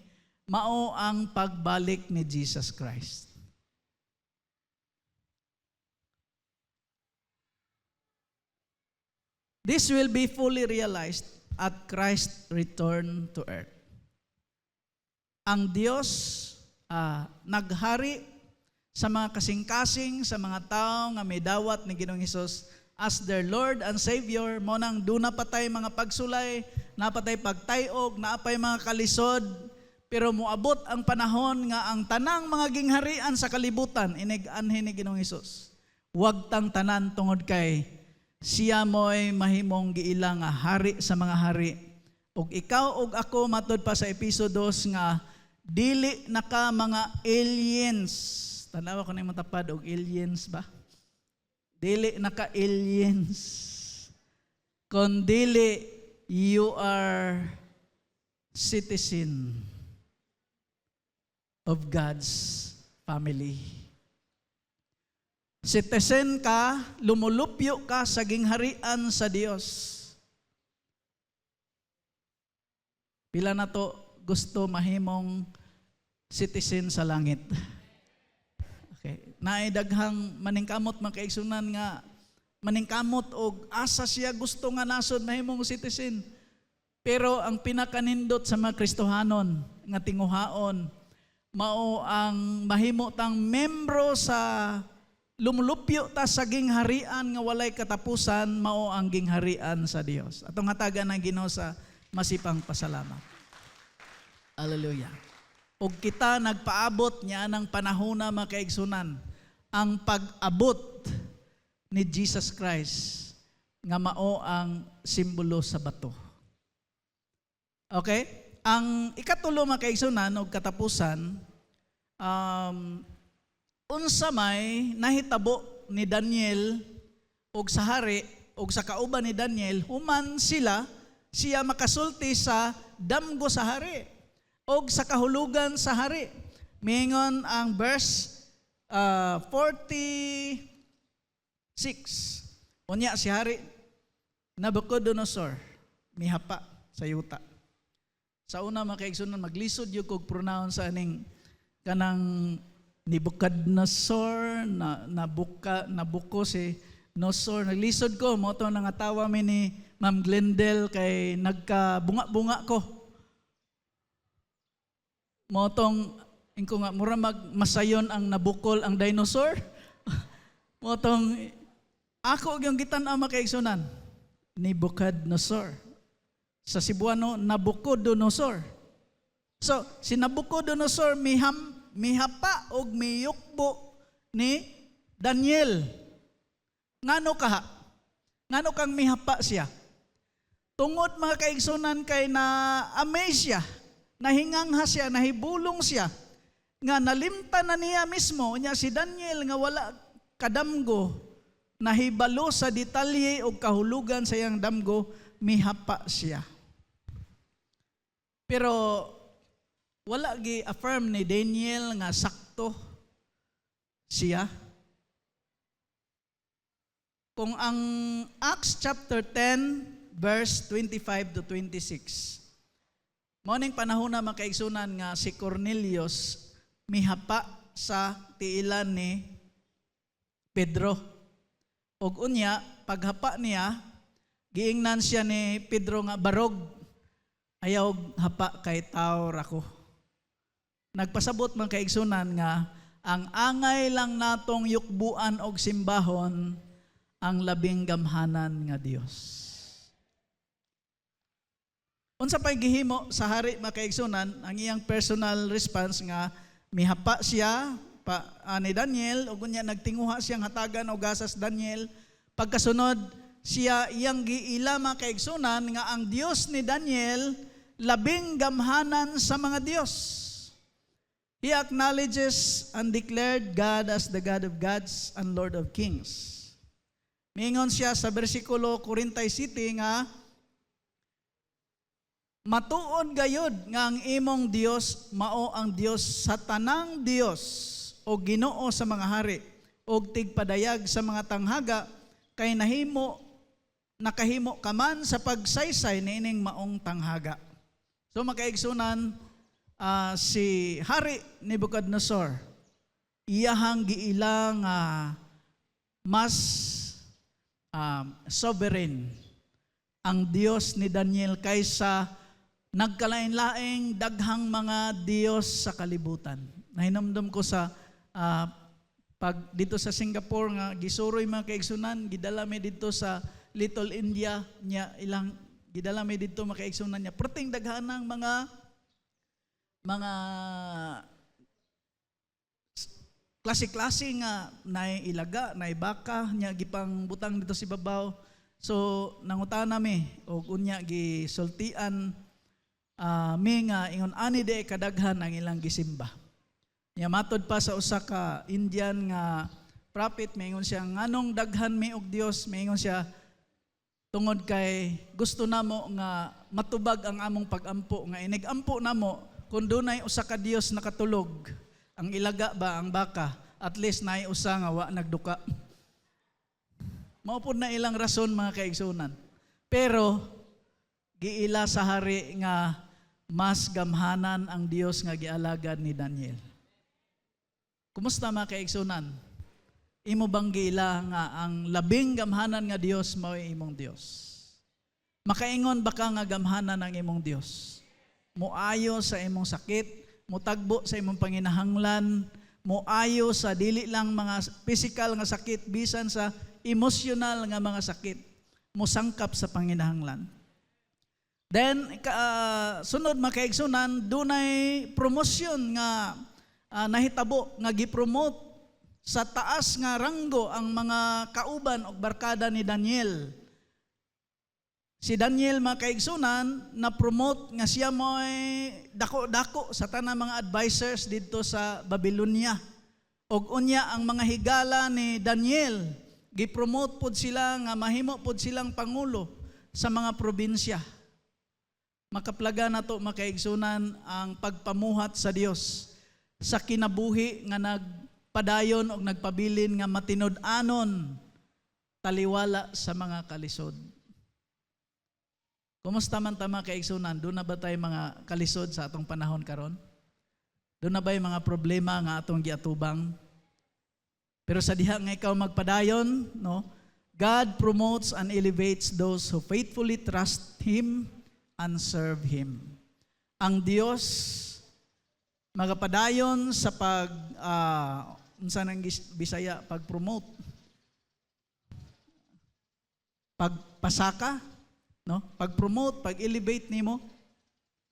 B: mao ang pagbalik ni Jesus Christ. This will be fully realized at Christ's return to earth. Ang Diyos naghari sa mga kasing-kasing, sa mga tao nga may dawat ni Ginoong Hesus as their Lord and Savior, mo nang doon napatay mga pagsulay, napatay pagtayog, naapay mga kalisod, pero muabot ang panahon nga ang tanang mga gingharian sa kalibutan, inig-anhin ni Ginoong Hesus. Huwag tang tanan tungod kay siya mo'y mahimong giila nga hari sa mga hari. Ug ikaw ug ako matod pa sa episodo 2 nga dili na ka mga aliens. Tanawa ko na yung matapad og aliens ba? Dili na ka aliens. Kundili you are citizen of God's family. Citizen ka, lumulupyo ka sa gingharian sa Dios. Pila na to gusto mahimong citizen sa langit. Okay. Naidaghang maningkamot makaigsunan nga maningkamot og asa siya gusto nga nasod mahimong citizen. Pero ang pinakanindot sa mga Kristohanon nga tinguhaon mao ang mahimo tang membro sa lumulupyo ta sa gingharian nga walay katapusan, mao ang gingharian sa Dios. Atong hatagan ng Ginoo sa masipang pasalamat. Hallelujah. Og kita nagpaabot niya ng panahon na makaigsunan ang pag-abot ni Jesus Christ nga mao ang simbolo sa bato. Okay? Ang ikatulo makaigsunan og katapusan, unsa may nahitabo ni Daniel og sa hari og sa kauban ni Daniel human siya makasulti sa damgo sa hari og sa kahulugan sa hari. Mingon ang verse 46. Unya si hari Nabucodonosor mihapa sa yuta. Sa una makaigsunan maglisod yung kog pronoun sa aning kanang Nebuchadnezzar, nabuko si Nosor. Naglisod ko, mo ito nangatawa mi ni Ma'am Glendale kay nagkabunga-bunga ko. Mo itong, ingko nga, mura masayon ang nabukol ang dinosaur. Mo itong, ako yung gitan-a makaigsunan, Nebuchadnezzar. Sa Cebuano, Nabucodonosor. So, si Nabucodonosor mihapa og miyukbo ni Daniel. Ngano kaha? Ngano kang mihapa siya? Tungod mga kaigsunan kay na amaze siya, nahingangha siya, nahibulong siya, nga nalimtan na niya mismo, niya si Daniel nga wala kadamgo, nahibalo sa detalye o kahulugan sa iyang damgo, mihapa siya. Pero wala gi-affirm ni Daniel nga sakto siya. Kung ang Acts chapter 10 verse 25 to 26, maoning panahon na makaigsunan nga si Cornelius mihapa sa tiilan ni Pedro. Og unya paghapa niya, giingnan siya ni Pedro nga barog, ayaw hapa kay tao rako. Nagpasabot man kaigsunan nga ang angay lang natong yukbuan og simbahon ang labing gamhanan nga Dios. Unsa pay gihimo sa hari makaigsunan, ang iyang personal response nga mihapa siya ni Daniel ug unya nagtinguha siyang hatagan og gasas Daniel. Pagkasunod siya iyang giila makaigsunan nga ang Dios ni Daniel labing gamhanan sa mga Dios. He acknowledges and declared God as the God of gods and Lord of kings. Mingon siya sa bersikulo 47 nga matuod gayud nga ang imong Dios mao ang Dios sa tanang Dios o Ginoo sa mga hari og tigpadayag sa mga tanghaga kay nakahimo ka man sa pagsaysay niining maong tanghaga. So makaigsunan si Hari Nebuchadnezzar, iyahang giilang mas sovereign ang Dios ni Daniel kaysa nagkalain-laing daghang mga Dios sa kalibutan. Nahinumdum ko sa pag dito sa Singapore nga gisuroy mga kaigsunan, gidala mi dito sa Little India nya ilang gidala mi dito mga kaigsunan niya. Perting daghanang mga klase-klase nga nay ilaga, nay baka nya gipang butang dito si babaw. So nangutan nami og unya gisultian mi nga ingon ani de kadaghan ang ilang gisimba. Nya matod pa sa usa ka Indian nga prophet, maingon siya nganong daghan mi og Dios, maingon siya tungod kay gusto namo nga matubag ang among pagampo nga inigampo namo kung dunay usa ka Dios nakatulog. Ang ilaga ba ang baka, at least naay usa nga wa nagduka. Mao pud na ilang rason mga kaigsunan. Pero giila sa hari nga mas gamhanan ang Dios nga gialagad ni Daniel. Kumusta mga kaigsunan? Imo bang giila nga ang labing gamhanan nga Dios mao imong Dios? Makaingon ba ka nga gamhanan ang imong Dios? Moayo sa imong sakit, mutagbo sa imong panginahanglan, moayo sa dili lang mga physical nga sakit, bisan sa emotional nga mga sakit, mosangkap sa panginahanglan. Then sunod makaigsunan, dunay promotion nga nahitabo nga gipromote sa taas nga ranggo ang mga kauban o barkada ni Daniel. Si Daniel makaigsunan na promote nga siya mo'y dako-dako sa tanang mga advisors dito sa Babylonia. Og unya ang mga higala ni Daniel, gipromote pod sila nga mahimo pod silang pangulo sa mga probinsya. Makaplaga na to makaigsunan ang pagpamuhat sa Dios sa kinabuhi nga nagpadayon og nagpabilin nga matinud-anon taliwala sa mga kalisod. Kumusta man ta mga kaigsunan? Doon na ba tayo mga kalisod sa atong panahon karon? Doon na ba yung mga problema nga atong giatubang? Pero sa diha nga ikaw magpadayon, no? God promotes and elevates those who faithfully trust Him and serve Him. Ang Dios magapadayon sa unsa nang Bisaya, pag-promote, pagpasaka, no? Pag-promote, pag-elevate nimo.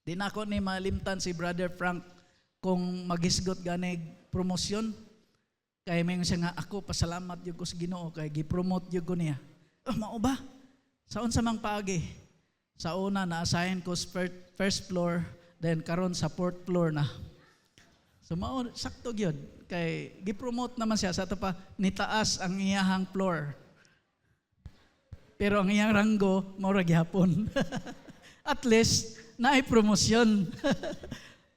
B: Di na ako ni malimtan si Brother Frank kung magisgot ganig promosyon. Kaya may siya nga ako pasalamat yung ko sa Ginoo kay gi-promote yung ko niya. Mao ba? Saon sa mang paagi? Sa una, na-assign ko sa first floor, then karon sa fourth floor na. So mao, sakto gyud. Kay gipromote naman siya sa ito pa, nitaas ang iyahang floor. Pero ang iyang ranggo, maura gyapon. At least, naay promosyon.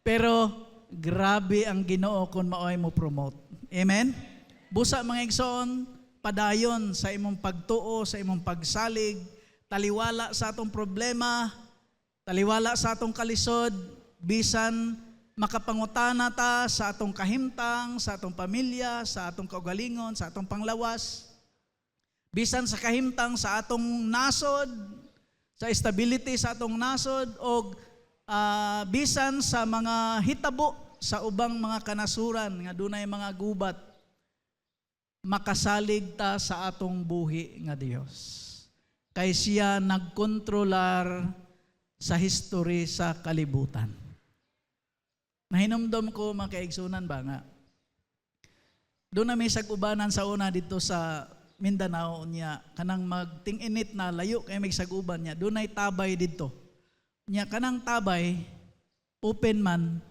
B: Pero, grabe ang Ginoo kung maoy mo promote. Amen? Busa mga igsoon, padayon sa imong pagtuo, sa imong pagsalig, taliwala sa atong problema, taliwala sa atong kalisod, bisan makapangutana ta sa atong kahimtang, sa atong pamilya, sa atong kaugalingon, sa atong panglawas, bisan sa kahimtang sa atong nasod, sa stability sa atong nasod, o bisan sa mga hitabo sa ubang mga kanasuran nga dunay mga gubat, makasalig ta sa atong buhi nga Dios. Kay siya nagkontrolar sa history sa kalibutan. Nahinumdom ko mga kaigsunan ba nga, doon na may sagubanan sa una dito sa Mindanao niya, kanang magting-init na layo kay may saguban niya, doon ay tabay dito. Niya kanang tabay, open man,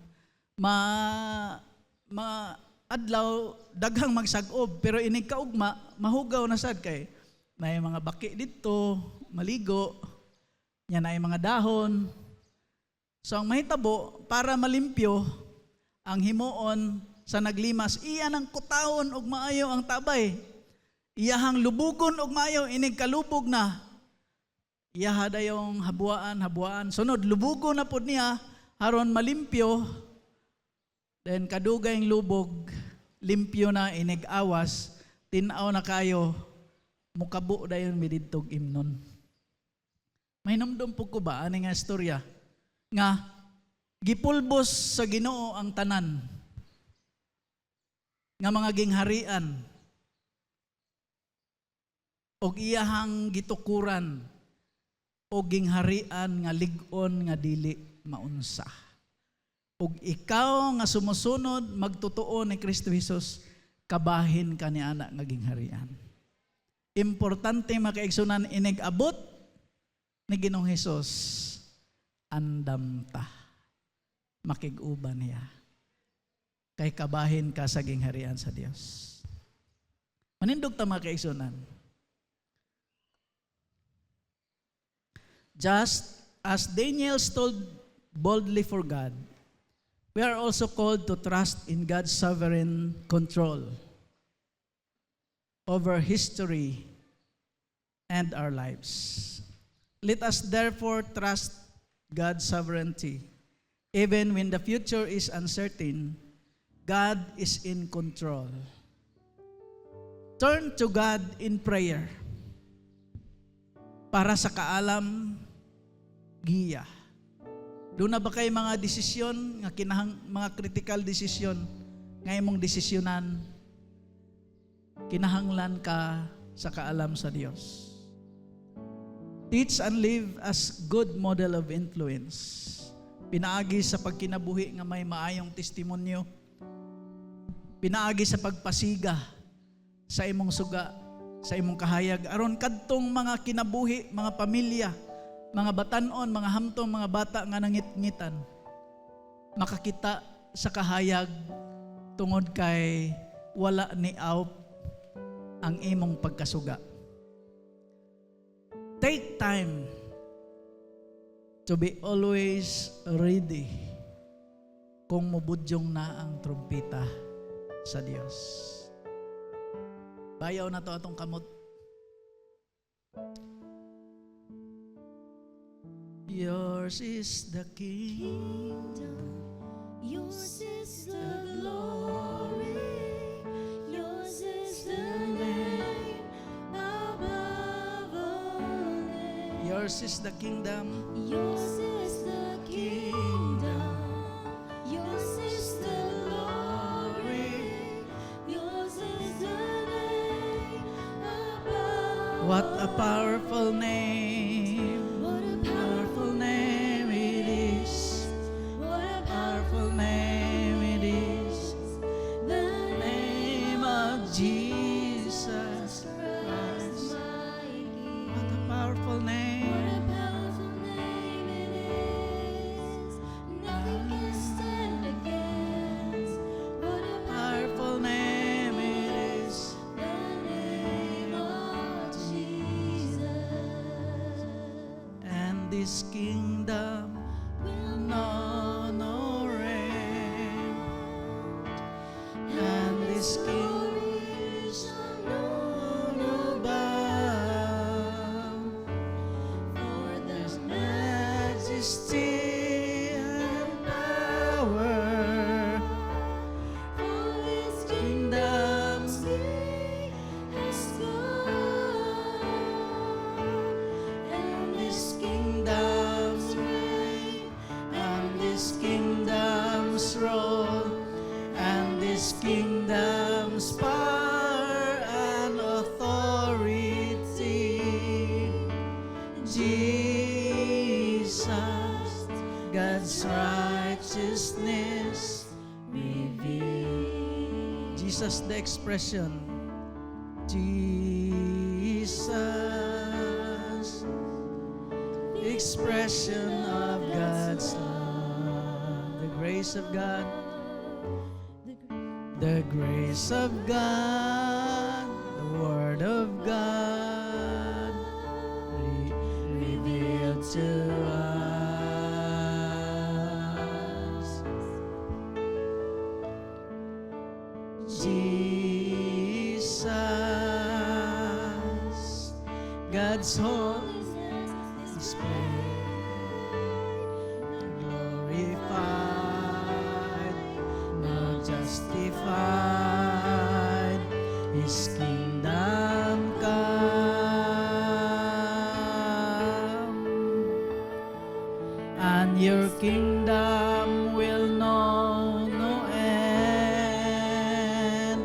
B: adlaw, daghang magsagob, pero inig kaugma, mahugaw na sad kay, na mga baki dito, maligo, niya na mga dahon. So ang mahitabo, para malimpyo, ang himuon sa naglimas, iya ng kutahon og maayo ang tabay. Iyahang lubugon og maayo, inig kalubog na. Iyaha dayong habuaan. Sunod, lubugon na pod niya, haron malimpyo, then kadugay lubog, limpyo na, inig awas, tinaw na kayo, mukabo dayon mididtog imnon. May numdum po ko ba, ani nga istorya? Nga, gipulbos sa Ginoo ang tanan, nga mga gingharian, og iyahang gitukuran, o gingharian nga ligon nga dili maunsa. Og ikaw nga sumusunod, magtotoo ni Kristo Jesus, kabahin ka ni anak nga gingharian. Importante makaigsunan inig abot ni Ginoong Hesus, andam ta, makig-uban niya, kay kabahin ka sa gingharian sa Dios. Manindog ta mga kaigsunan. Just as Daniel stood boldly for God, we are also called to trust in God's sovereign control over history and our lives. Let us therefore trust God's sovereignty. Even when the future is uncertain, God is in control. Turn to God in prayer para sa kaalam, giya. Doon na ba kay mga desisyon, mga critical desisyon, nga imong desisyonan, kinahanglan ka sa kaalam sa Dios. Teach and live as good model of influence. Pinaagi sa pagkinabuhi nga may maayong testimonyo. Pinaagi sa pagpasiga sa imong suga, sa imong kahayag. Aron kadtong mga kinabuhi, mga pamilya, mga batanon, mga hamtong, mga bata nga nangit-ngitan, makakita sa kahayag tungod kay wala ni out ang imong pagkasuga. Take time to be always ready kung mubudyong na ang trumpeta sa Dios. Bayaw na to atong kamot. Yours is the kingdom,
C: Yours is the glory, yours is the name above all names.
B: yours is the kingdom,
C: Yours is the kingdom, yours is the glory, yours is the name above.
B: what a powerful name,
C: What a
B: powerful name it is,
C: what a
B: powerful name it is,
C: the
B: name of Jesus Christ.
C: my King.
B: this kingdom will know no end, and this kingdom shall know no bound, for there's majesty and power,
C: For this
B: kingdoms
C: has come,
B: and this kingdom's reign, and this kingdom's rule, and this kingdom's power and authority. Jesus, God's righteousness revealed. Jesus, the expression. Jesus, the expression of God's love, the grace of God, the grace of God, the Word of God revealed to us. Jesus, God's holy display, glorified, now justified, His kingdom come, and your kingdom will know no end,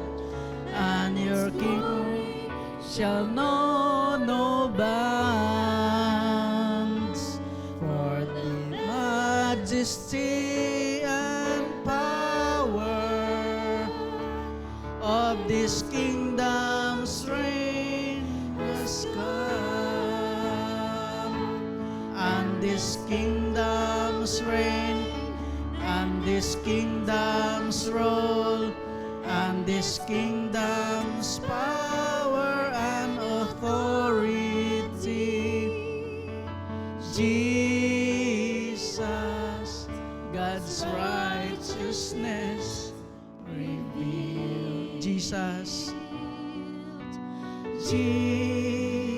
B: and your kingdom shall know no bounds, for the majesty and power of this kingdom's reign has come, and this kingdom's reign, and this kingdom's rule, and this kingdom's power and authority. Jesus, God's righteousness revealed. Jesus,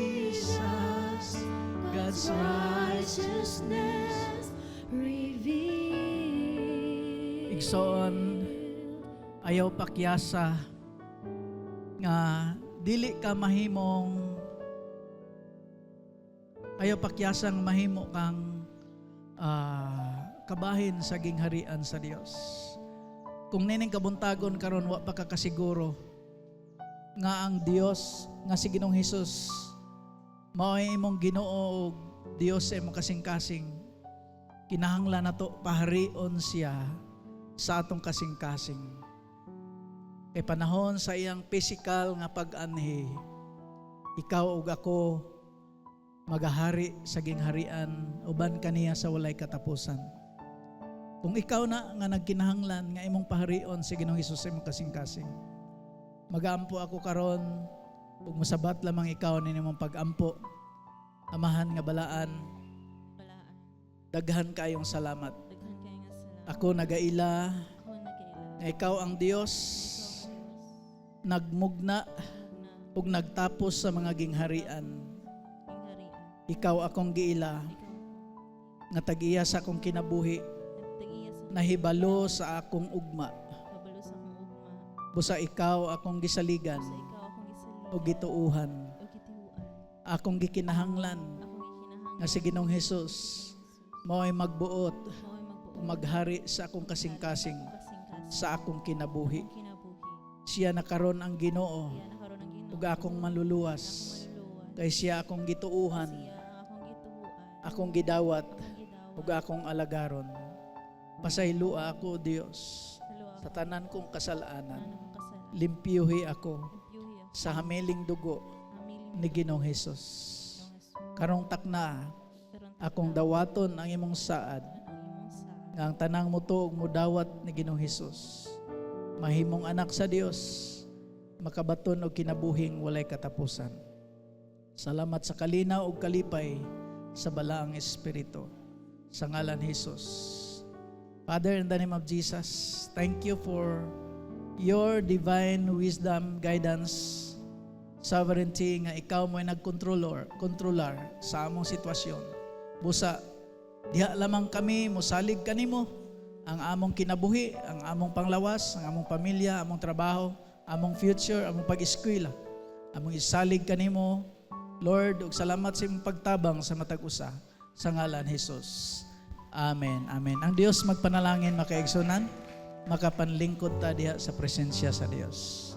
B: Jesus, God's righteousness
C: revealed.
B: igsoon ayaw pakyasa nga dili ka mahimong ayaw pakyasang mahimo kang kabahin sa gingharian sa Dios. Kung nining kabuntagon karon wa pa ka kasiguro nga ang Dios nga si Ginoong Hesus mao ay imong Ginoo ug Dios ay imong kasing-kasing, kinahanglan nato paharion siya sa atong kasing-kasing. Kay panahon sa iyang physical nga pag-anhi, ikaw ug ako magahari sa gingharian uban kaniya sa walay katapusan. Kung ikaw na nga nagkinahanglan nga imong paharion si Ginoong Hesus sa imong kasing-kasing, mag-aampo ako karon ug mosabat lamang ikaw nin imong pag-ampo. Amahan nga balaan, daghan kayong salamat.
C: Daghan kayo nga salamat.
B: Ako nagaila
C: Ako nagaila.
B: nga ikaw ang Dios nagmugna ug nagtapos sa mga gingharian.
C: Pingharian.
B: Ikaw akong giila
C: Ikaw
B: nga tag-iya sa akong kinabuhi,
C: nagtagiya sa
B: nahibalo sa akong ugma.
C: kabalo sa akong ugma.
B: Busa ikaw akong gisaligan
C: Sa ikaw akong gisalin.
B: o gituuhan.
C: O gitihuan.
B: Akong gikinahanglan
C: Ako gikinahanglan.
B: nga si Ginoong Hesus mao'y magbuot
C: Mao'y magbuot.
B: o maghari sa akong kasing-kasing
C: Kasing-kasing.
B: sa akong kinabuhi.
C: Akong kinabuhi.
B: Siya na karon ang Ginoo
C: Siya nakaroon ng Ginoo.
B: ug akong maluluwas.
C: Maluluwas.
B: Kay siya akong gituuhan,
C: Siya akong gituhuan.
B: akong gidawat
C: Akong gidawat.
B: ug akong alagaron. Pasaylua ako, Dios,
C: Salwa
B: sa
C: ako.
B: tanan kong kasalanan.
C: Tanan akong kasalanan.
B: Limpyuhi ako
C: Limpyuhi ako.
B: sa hamiling dugo
C: Hamiling
B: ni Ginoong Hesus.
C: Ginoong Hesus.
B: Karong takna
C: Karon
B: akong dawaton ang imong saad
C: ang imong sa
B: nga ang tanang muto ug mudawat ni Ginoong Hesus. Mahimong anak sa Dios, makabaton og kinabuhing walay katapusan. Salamat sa kalinaw ug kalipay sa balaang espiritu. Sa ngalan ni Jesus. Father, in the name of Jesus, thank you for your divine wisdom, guidance, sovereignty, nga ikaw mo'y kontrolar sa among sitwasyon. Busa, diha lamang kami, mosalig kanimo ang among kinabuhi, ang among panglawas, ang among pamilya, among trabaho, among future, among pag-eskwela. Among isalig kanimo, Lord, ug salamat sa imong pagtabang sa matag usa sa ngalan Jesus. Amen. Amen. Ang Dios magpanalangin makaigsunan, makapanlingkod ta diha sa presensya sa Dios.